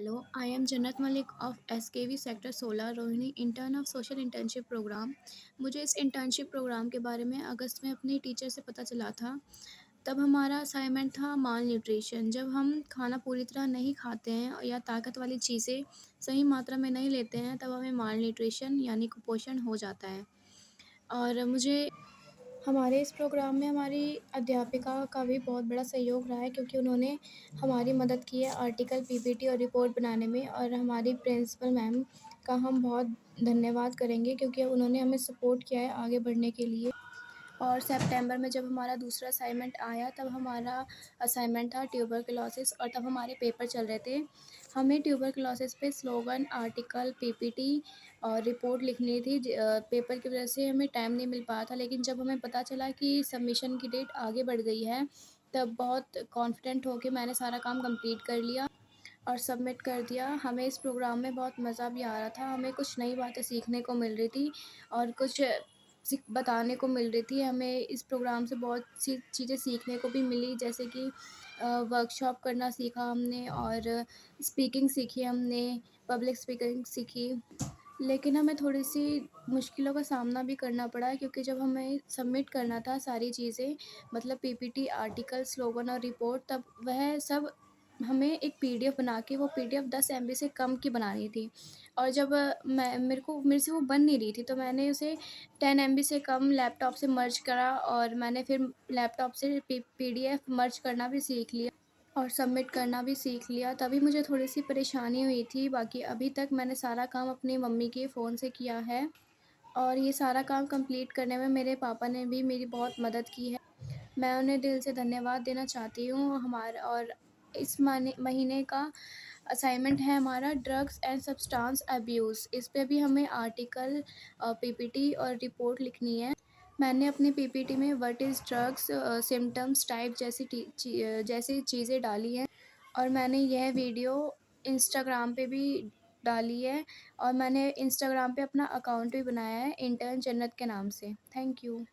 Hello, I am Jannat Malik of SKV sector 16 Rohini intern of social internship programme. मुझे इस internship programme के बारे में अगस्त में अपने टीचर से पता चला था। तब हमारा असाइनमेंट था माल न्यूट्रिशन। जब हम खाना पूरी तरह नहीं खाते हैं या ताकत वाली चीज़ें सही मात्रा में नहीं लेते हैं, तब हमें माल न्यूट्रिशन यानी कुपोषण हो जाता है। और मुझे हमारे इस प्रोग्राम में हमारी अध्यापिका का भी बहुत बड़ा सहयोग रहा है, क्योंकि उन्होंने हमारी मदद की है आर्टिकल, पीपीटी और रिपोर्ट बनाने में। और हमारी प्रिंसिपल मैम का हम बहुत धन्यवाद करेंगे, क्योंकि उन्होंने हमें सपोर्ट किया है आगे बढ़ने के लिए। और सितंबर में जब हमारा दूसरा असाइनमेंट आया, तब हमारा असाइनमेंट था ट्यूबरकुलोसिस, और तब हमारे पेपर चल रहे थे। हमें ट्यूबरकुलोसिस पे स्लोगन, आर्टिकल, पीपीटी और रिपोर्ट लिखनी थी। पेपर की वजह से हमें टाइम नहीं मिल पाया था, लेकिन जब हमें पता चला कि सबमिशन की डेट आगे बढ़ गई है, तब बहुत कॉन्फिडेंट होके मैंने सारा काम कंप्लीट कर लिया और सबमिट कर दिया। हमें इस प्रोग्राम में बहुत मज़ा भी आ रहा था। हमें कुछ नई बातें सीखने को मिल रही थी और कुछ बताने को मिल रही थी। हमें इस प्रोग्राम से बहुत सी चीज़ें सीखने को भी मिली, जैसे कि वर्कशॉप करना सीखा हमने, और स्पीकिंग सीखी हमने, पब्लिक स्पीकिंग सीखी। लेकिन हमें थोड़ी-सी मुश्किलों का सामना भी करना पड़ा, क्योंकि जब हमें सबमिट करना था सारी चीज़ें, मतलब पीपीटी, आर्टिकल, स्लोगन और रिपोर्ट, तब वह सब हमें एक पीडीएफ बना के, वो पीडीएफ 10 एमबी से कम की बनानी थी। और जब मैं मेरे से वो बन नहीं रही थी, तो मैंने उसे 10 एमबी से कम लैपटॉप से मर्ज करा, और मैंने फिर लैपटॉप से पीडीएफ मर्ज करना भी सीख लिया और सबमिट करना भी सीख लिया। तभी मुझे थोड़ी-सी परेशानी हुई थी, बाकी अभी तक मैंने सारा काम अपनी मम्मी के फ़ोन से किया है। और ये सारा काम कंप्लीट करने में मेरे पापा ने भी मेरी बहुत मदद की है। मैं उन्हें दिल से धन्यवाद देना चाहती हूँ। हमारा और इस महीने का असाइनमेंट है हमारा ड्रग्स एंड सब्सटेंस अब्यूज़। इस पे भी हमें आर्टिकल, पीपीटी और रिपोर्ट लिखनी है। मैंने अपनी पीपीटी में what is drugs, symptoms, type जैसी चीज़ें डाली हैं, और मैंने यह वीडियो इंस्टाग्राम पे भी डाली है, और मैंने इंस्टाग्राम पे अपना अकाउंट भी बनाया है इंटर्न जन्नत के नाम से। Thank you.